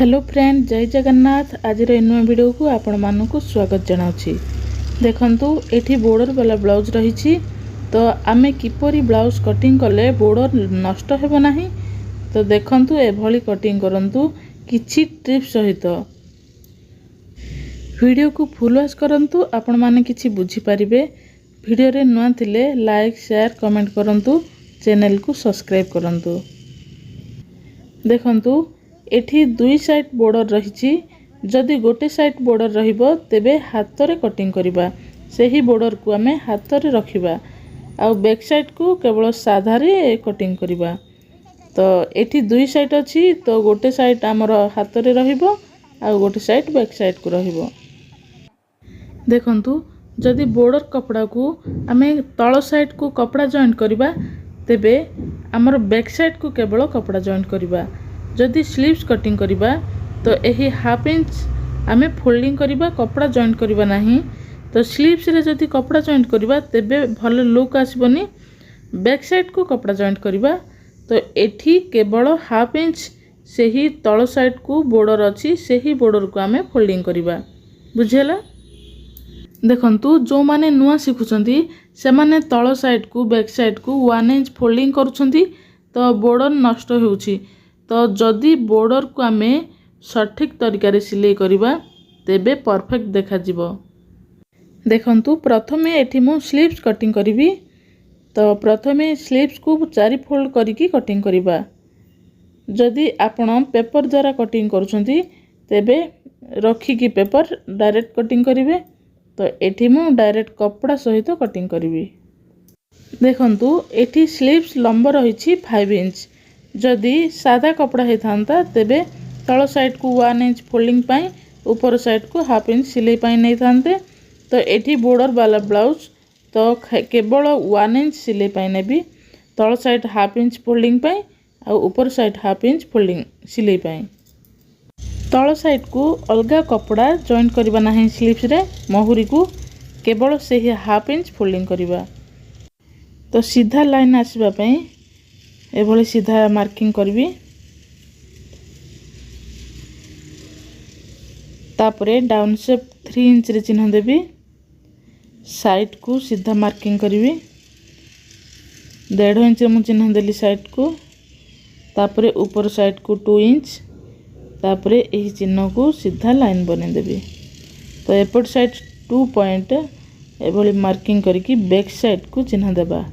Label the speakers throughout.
Speaker 1: Hello friend, जय जगन्नाथ। आज नुआ वीडियो को आपण मानक स्वागत जनाऊँगी। देखंतु एठी बॉर्डर वाला ब्लाउज रही। तो आमे किपरि ब्लाउज कटिंग कले बॉर्डर नष्ट हेबो नाही। तो देखंतु एभली कटिंग करंतु किछि टिप्स सहित वीडियो को फुल वॉच करंतु। आपण माने किछि बुझी परिबे। वीडियो रे नुआ थिले लाइक शेयर कमेंट करंतु, चैनल को सब्सक्राइब करंतु। देखंतु एठी दुई साइड बॉर्डर रही। जदि गोटे साइड बॉर्डर रहिबो तेबे हाथ रे कटिंग करिबा। सेही बॉर्डर को आमे हाथ रे रखिबा आ बैक साइड को केवल साधा रे कटिंग करिबा। तो एठी दुई साइड अछि, तो गोटे साइड हमर हाथ रे रहिबो आ गोटे साइड बैक साइड को रहिबो। देखंतु जदि बॉर्डर कपड़ा को आमे तळ साइड को कपड़ा जॉइंट करिबा तेबे हमर बैक साइड को केवल कपड़ा जॉइंट करिबा। जदि स्लीव्स कटिंग करिबा तो यही हाफ इंच आमे फोल्डिंग करिबा, कपड़ा जॉइंट करिबा नहीं। तो स्लीव्स रे जदि कपड़ा जॉइंट करिबा तेबे भल लुक आसीबनी। बैक साइड को कपड़ा जॉइंट करिबा तो एठी केवल हाफ इंच सेही तळ साइड को बॉर्डर अछि, सेही बॉर्डर को आमे फोल्डिंग करिबा। बुझियला? देखंतु जो माने नुआ सिखुचंती से माने तळ साइड को बैक साइड को 1 इंच फोल्डिंग करूचंती, तो बॉर्डर नष्ट होउची। तो जदि बॉर्डर को आमे सठिक तरीका रे सिलाई करिबा तेबे परफेक्ट देखा जिवो। देखंतु प्रथमे एठी मु स्लीव्स कटिंग करिवि। तो प्रथमे स्लीव्स को 4 फोल्ड करिकी कटिंग करिबा। जदि आपण पेपर द्वारा कटिंग करूचंती तेबे रखी की पेपर डायरेक्ट कटिंग करिवे। तो एठी मु डायरेक्ट कपड़ा सहित कटिंग करिवि। देखंतु एठी स्लीव्स लंब रही 5 इंच। जदि सादा कपड़ा है थांता तेबे तଳ साइड को 1 इंच फोल्डिंग पाई, ऊपर साइड को हाफ इंच सिलाई पाई नहीं थांते। तो एठी बॉर्डर वाला ब्लाउज तो केवल 1 इंच सिलाई पाई नेबी, तଳ साइड हाफ इंच फोल्डिंग पाई आ ऊपर साइड हाफ इंच फोल्डिंग सिलाई पाई। तଳ साइड को अलगा कपड़ा जॉइंट करबा नाही। स्लीव्स रे महुरी को केवल सेही हाफ इंच फोल्डिंग करबा। तो सीधा लाइन आसीबा पई एभली सीधा मार्किंग करबी। तापरे डाउन शेप 3 इंच रे चिन्ह देबी। साइड को सीधा मार्किंग करबी। 1.5 इंच मु चिन्ह देली साइड को। तापरे ऊपर साइड को 2 इंच। तापरे एही चिन्ह को सीधा लाइन बने देबी। तो एपट साइड 2 पॉइंट एभली मार्किंग करके बैक साइड को चिन्ह देबा।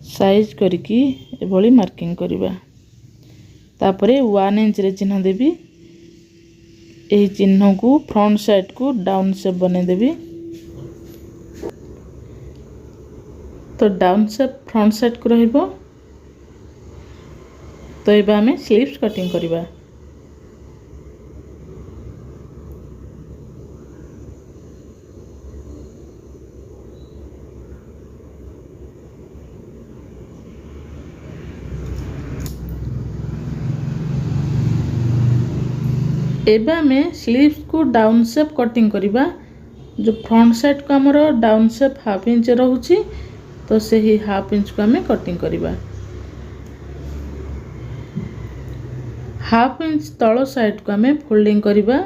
Speaker 1: साइज करके एभली मार्किंग करिबा। तापरे 1 इंच रे चिन्ह देबी। एही चिन्ह को फ्रंट साइड को डाउन शेप बने देबी। तो डाउन शेप फ्रंट साइड को रहिबो। तो एबा हमें स्लीव्स कटिंग करिबा। एबा में स्लीव्स को डाउन शेप कटिंग करिबा। जो फ्रंट साइड को हमर डाउन शेप हाफ इंच रहउची, तो सेही हाफ इंच को हमें कटिंग करिबा। हाफ इंच तळ साइड को हमें फोल्डिंग करिबा,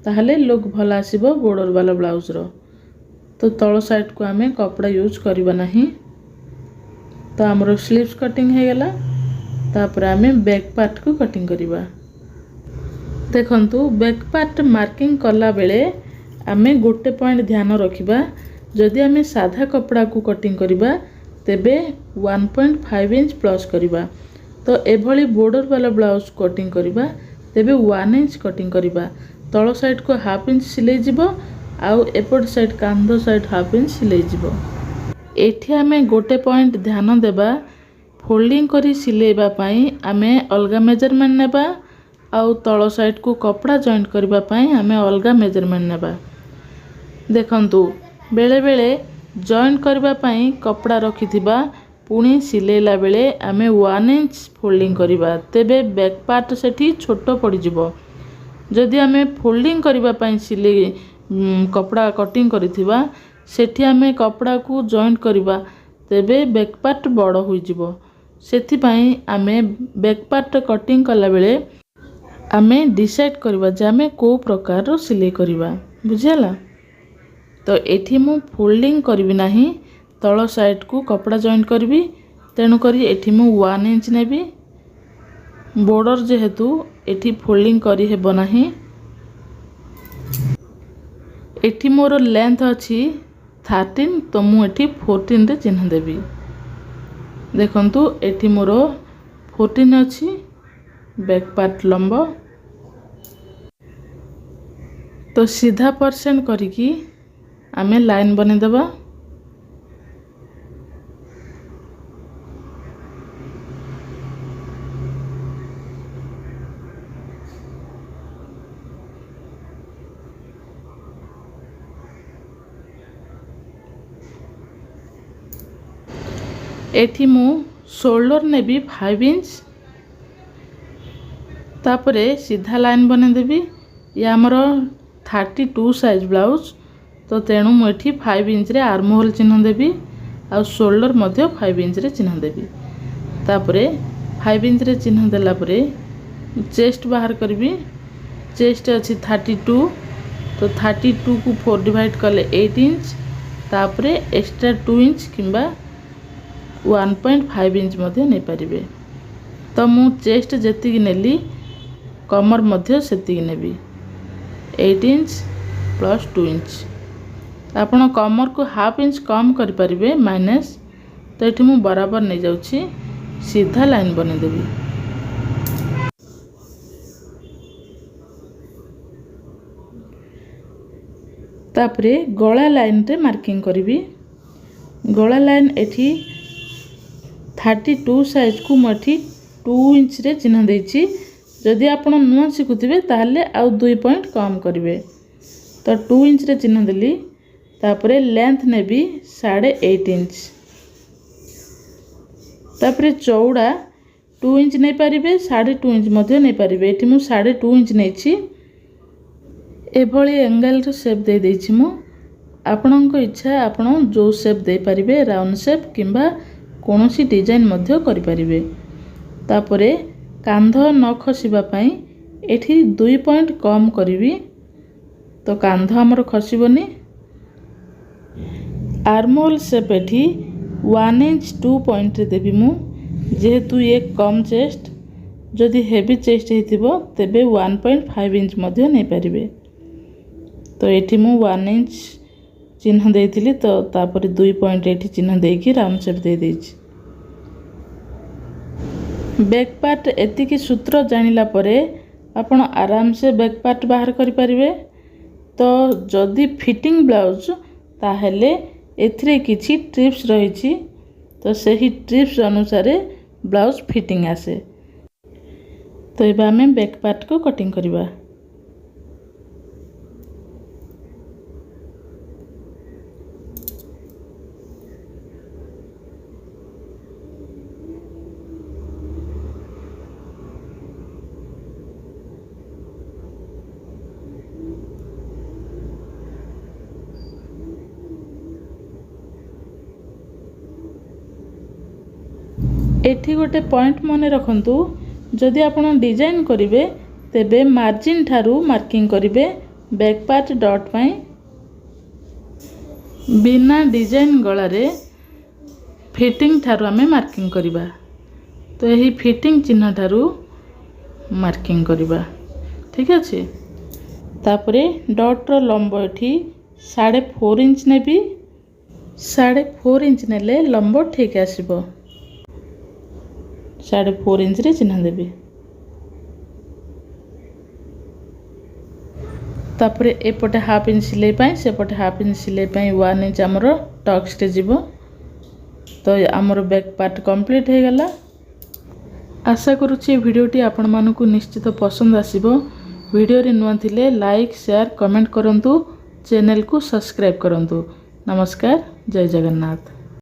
Speaker 1: ताहले लुक भल आसीबो बॉर्डर वाला ब्लाउज रो। तो तळ साइड को हमें कपड़ा यूज करिबा नहीं। तो हमर स्लीव्स कटिंग हे गेला। तापर हमें बैक पार्ट को कटिंग करिबा। देखंतु बैक पार्ट मार्किंग कला बेले आमे गोटे पॉइंट ध्यान रखिबा। जदि आमे साधा कपड़ा को कटिंग करिबा तेबे 1.5 इंच प्लस करिबा। तो एभली बॉर्डर वाला ब्लाउज कटिंग करिबा तेबे 1 इंच कटिंग करिबा। तळ साइड को हाफ इंच सिलाई जिवो आउ एपट साइड कांध साइड हाफ इंच सिलाई जिवो। एठी आमे गोटे पॉइंट ध्यान देबा। फोल्डिंग करी सिलाइबा पई आमे अलगा मेजरमेंट नेबा आउ तळ साइड को कपड़ा जॉइंट करबा पई हमें अलगा मेजरमेंट नेबा। देखंतु बेले बेले जॉइंट करबा पई कपड़ा रखिथिबा, पुणी सिलेला बेले हमें 1 इंच फोल्डिंग करबा, तेबे बैक पार्ट सेठी छोटो पड़ी जिवो। जदि हमें फोल्डिंग करबा पई सिले कपड़ा कटिंग करिथिबा, सेठी हमें कपड़ा को जॉइंट करबा तेबे बैक पार्ट बड़ होई जिवो। ସେଥିପାଇଁ ଆମେ बैक पार्ट कटिंग कला बेले आमे डिसाइड करबा जे आमे को प्रकार सिलाई करबा बुझिला। तो एठी मु फोल्डिंग करबी नाही तळ साइड को कपड़ा जॉइंट करबी तेणु करी एठी मु 1 इंच नेबी बॉर्डर जेहेतु एठी फोल्डिंग करी हेबो नाही। एठी मोर लेंथ अछि 13 तो मु एठी 14 रे चिन्ह देबी। देखंतु एठी मोर 14 अछि बैक पार्ट लंब। तो सीधा परसेंट करिकी आमे लाइन बने देबा। एठी मु शोल्डर नेबी 5 इंच तापरे सीधा लाइन बने देबी। या हमर 32 साइज ब्लाउज तो तेणु मु एठी 5 इंच रे आर्म होल चिन्ह देबी आ शोल्डर मध्य 5 इंच रे चिन्ह देबी। तापरे 5 इंच रे चिन्ह देला परे चेस्ट बाहर करबी। चेस्ट अछि 32 तो 32 को 4 डिवाइड करले 8 इंच तापरे एक्स्ट्रा 2 इंच किंबा 1.5 इंच मध्य नहीं पारिबे। तो मु चेस्ट जेतिकी नेली कमर मध्य सेतिकी नेबी 8 इंच प्लस 2 इंच। आपण कमर को हाफ इंच कम करि परिबे माइनस। तो एठी मु बराबर नहीं जाउछि सीधा लाइन बने देबी। तापरे गला लाइन रे मार्किंग करिबी। गला लाइन एठी 32 साइज को मठी 2 इंच रे चिन्ह देछि। जदि आपण नुआ शिखुथिबे ताहले आउ 2 पॉइंट कम करिवे। तो 2 इंच रे चिन्ह देली। तापरे लेंथ नेबी 8.5 इंच। तापरे चौड़ा 2 इंच नहीं पारिबे 2.5 इंच मध्य नहीं पारिबे। एठी मु 2.5 इंच नेछि। एभली एंगल रो शेप दे देछि मु। आपणक इच्छा आपण जो शेप दे पारिबे राउंड शेप किंबा कोनोसी डिजाइन मध्य करि पारिबे। तापरे कांध न खसिबा पई एठी 2 पॉइंट कम करिवि। तो कांध हमर खसिबोनी। आर्म होल शेप एठी 1 इंच 2 पॉइंट रे देबी मु जेहेतु एक कम चेस्ट। जदि हेवी चेस्ट हेतिबो तेबे 1.5 इंच मध्य नहीं पारिबे। तो एठी मु 1 इंच चिन्ह देइथिली तो तापरे 2 पॉइंट एठी चिन्ह देकी राउंड शेप दे देछि। बैक पार्ट एतिकी सूत्र जानिला परे आपण आराम से बैक पार्ट बाहर करि परिबे। तो जदि फिटिंग ब्लाउज ताहेले एथिरे किछि ट्रिप्स रहिछि तो सही ट्रिप्स अनुसार ब्लाउज फिटिंग आसे। तो एबा हमें बैक पार्ट को कटिंग करिबा। एठी गोटे पॉइंट मने रखंतु जदि आपण डिजाइन करिवे तेबे मार्जिन ठारू मार्किंग करिवे बैक पार्ट डॉट पई। बिना डिजाइन गला रे फिटिंग ठारू हमें मार्किंग करिबा। तो यही फिटिंग चिन्ह ठारू मार्किंग करिबा। ठीक अछि। तापरे डॉट रो लंब एठी 4.5 इंच नेबी। 4.5 इंच नेले लंब ठीक आसीबो। 4.5 इंच रे चिन्ह देबी। तापरे एपटे हाफ इंच सिलाई पाई सेपटे हाफ इंच सिलाई पाई 1 इंच हमरो टक्स रे जीवो। तो हमरो बैक पार्ट कंप्लीट हे गला। आशा करूछि वीडियोटी आपण मानकु निश्चित पसंद आसीबो। वीडियो रे नुआ थिले लाइक शेयर कमेंट करंतु। चैनल को सब्सक्राइब करंतु। नमस्कार। जय जगन्नाथ।